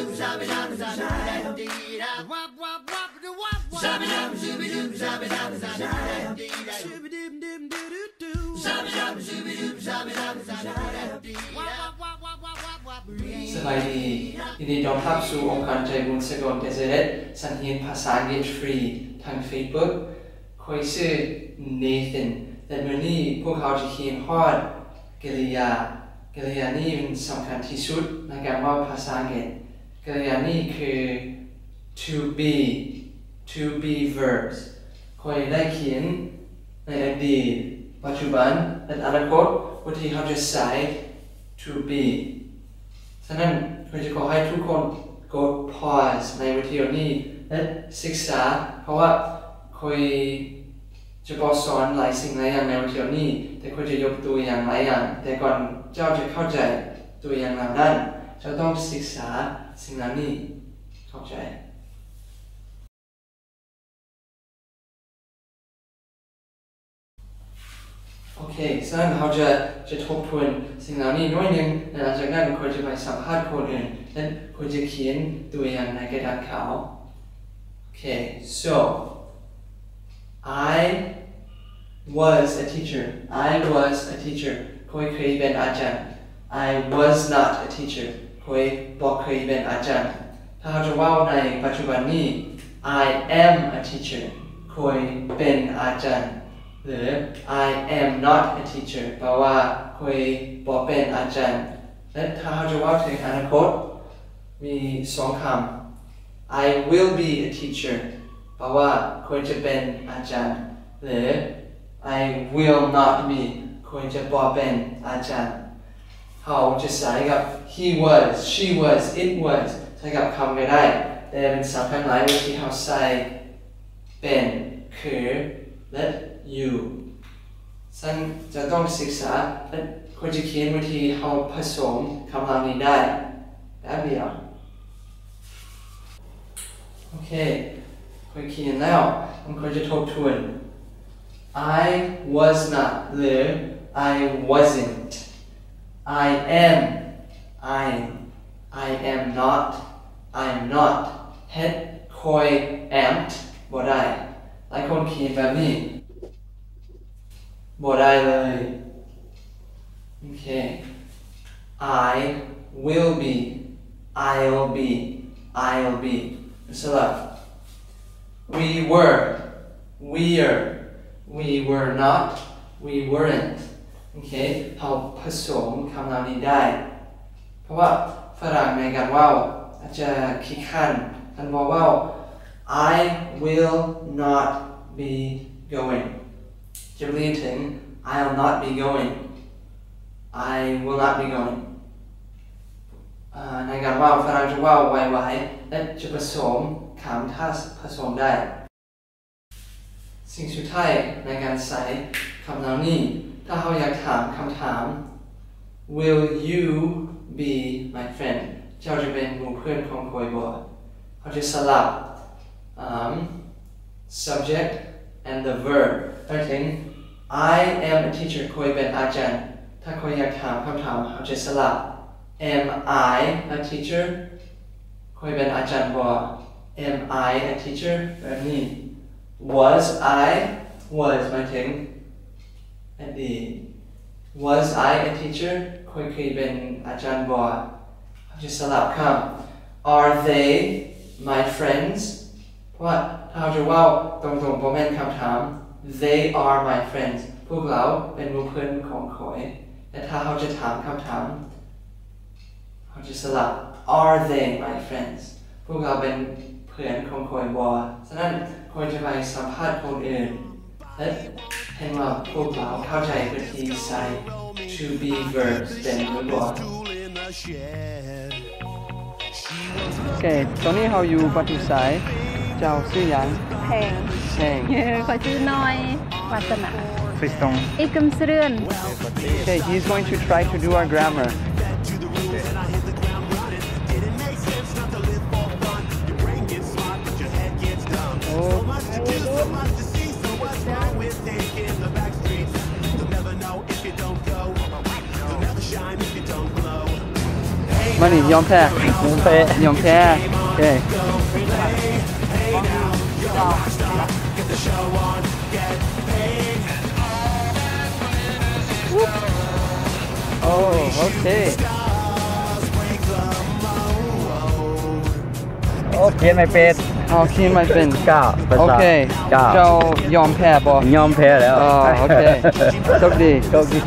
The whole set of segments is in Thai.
สบายดียินดีต้อนรับสู่องค์การใจบุญสกลเกษตรสันเฮียนภาษาอังกฤษฟรีทาง Facebook คอยชื่อ Nathan แต่เมื่อนี้พวกเขาจะเขียนฮอดกริยานี้เป็นสำคัญที่สุดในการว่าภาษาอังกฤษกริยานี้คือ to be verbs คอยได้เขียนในอดีตปัจจุบันและอนาคตบางทีเขาจะใช้ to be ฉะนั้นผมจะขอให้ทุกคนกด pause ในวิดีโอนี้และศึกษาเพราะว่าคุยจะบอกสอนหลายสิ่งหลายอย่างในวิดีโอนี้แต่คุยจะยกตัวอย่างหลายอย่างแต่ก่อนเจ้าจะเข้าใจตัวอย่างเหล่านั้นเจ้าต้องศึกษาสิ่งเหล่านี้เข้าใจโอเคฉะนั้นเราจะทบทวนสิ่งเหล่านี้น้อยหนึ่งและหลังจากนั้นคุยจะไปสัมภาษณ์คนอื่นและคุยจะเขียนตัวอย่างในกระดาษขาวโอเค so I was a teacher คุยเคยเป็นอาจารย์ I was not a teacher คุยบอกเคยเป็นอาจารย์ถ้าเราจะว่าในปัจจุบันนี้ I am a teacher คุยเป็นอาจารย์หรือ I am not a teacher แปลว่าคุยบอกเป็นอาจารย์และถ้าเราจะว่าถึงอนาคตมีสองคำ I will be a teacher แปลว่าคุยจะเป็นอาจารย์หรือ I will not be คุยจะบอกเป็นอาจารย์เขาจะใช้กับ he was she was it was ใช้กับคำก็ได้แต่เป็นสำคัญหลายวิธีเขาใช้เป็นคือและyou ซึ่งจะต้องศึกษาและคุณจะเขียนวิธีเขาผสมคำเหล่านี้ได้แบบเดียวโอเคคุณเขียนแล้วคุณจะทบทวน I was not หรือ I wasn't I am I am not I'm not เฮ็ดคอย amt บ่ได้หลายคนเขียนแบบนี้บ่ได้เลยโอเค I will be I'll be สลับ we were not we weren't โอเคเราผสมคำเหล่านี้ได้เพราะว่าฝรั่งในการว่าวอาจจะขี้ขันท่านบอกว่า I will not be goingจะเรียนถึง I'll not be going I will not be going ในการว่าฝรั่งจะว่าไวๆและจะผสมคำถ้าผสมได้สิ่งสุดท้ายในการใช้คำเหล่านี้ถ้าเราอยากถามคำถาม Will you be my friend เจ้าจะเป็นหมู่เพื่อนของคอยบ่เขาจะสลับsubject and the verb หมายถึง I am a teacher คอยเป็นอาจารย์ถ้าคอยอยากถามคำถามเขาจะสลับ Am I a teacher คอยเป็นอาจารย์บ่ Am I a teacher แบบนี้ Was I หมายถึงอดีต Was I a teacher คอยเคยเป็นอาจารย์บ่เขาจะสลับคำ Are they my friends เพราะว่าถ้าเราจะว่าตรงๆประมาณคำถาม They are my friends พวกเราเป็นหมู่เพื่อนของคอยแต่ถ้าเราจะถามคำถามเขาจะสลับ Are they my friends พวกเราเป็นเพื่อนของคอยบ่ฉะนั้นคอยจะไปสัมภาษณ์คนอื่นและเห็นว่าพวกเราเข้าใจวิธีใช้ to be verbs เป็นหรือบ่โอเคตอนนี้เราอยู่ปัจจุบันเจ้าชื่อยังเพลงขอชื่อน้อยวาสนาอีกคำเสื่อน Okay, he's going to try to do our grammar. Money นี่ยอมแพ้ ยอมแพ้ ยอมแพ้โอเคโอ้โอเคโอเคไม่เป็น เอาคีนไม่เป็น ก้าภา โอ ษา เค ก้า เจ้ายอมแพ้บ่ ยอมแพ้แล้ว อ๋อโอเคโชคดี โชคดี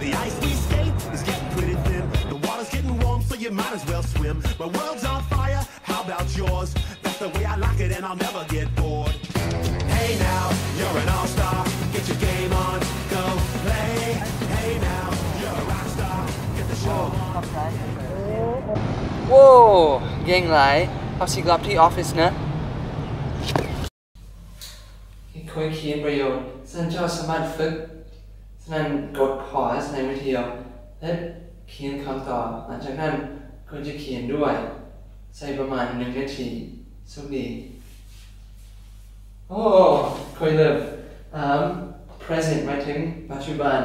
The ice we skate is getting pretty thin. The water's getting warm, so you might as well swim. My world's on fire, how about yours? That's the way I like it, and I'll never get bored. Hey now, you're an all-star. Get your game on, go play. Hey now, you're a rock star. Get the show on. โว้เก่งหลายเอาสิกลับที่ออฟฟิศนะคุยเขียนประโยชน์ฉะนั้นเจ้าสามารถฝึกฉะนั้นกด pause ในวิดีโอและเขียนคำตอบหลังจากนั้นคุณจะเขียนด้วยใช้ประมาณ1 นาทีสุดดีโอ้คุยเริ่มpresent หมายถึงปัจจุบัน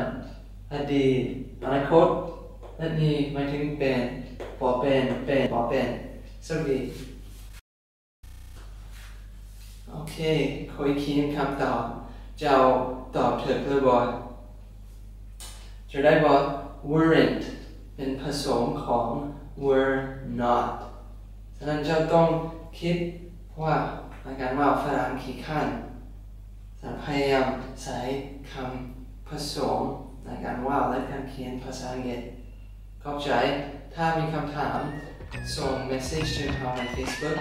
อดีตอนาคตและนี่หมายถึงเป็นพอเป็นสุดดีโอเคคุยเขียนคำตอบเจ้าตอบถูกหรือบ่จะได้บอก weren't เป็นผสมของ were not ฉะนั้นเจ้าต้องคิดว่าในการว่าฝรั่งขี้ข้านพยายามใช้คำผสมในการว่าและการเขียนภาษาอังกฤษเข้าใจถ้ามีคำถามส่งเมสเซจถึงเราใน Facebook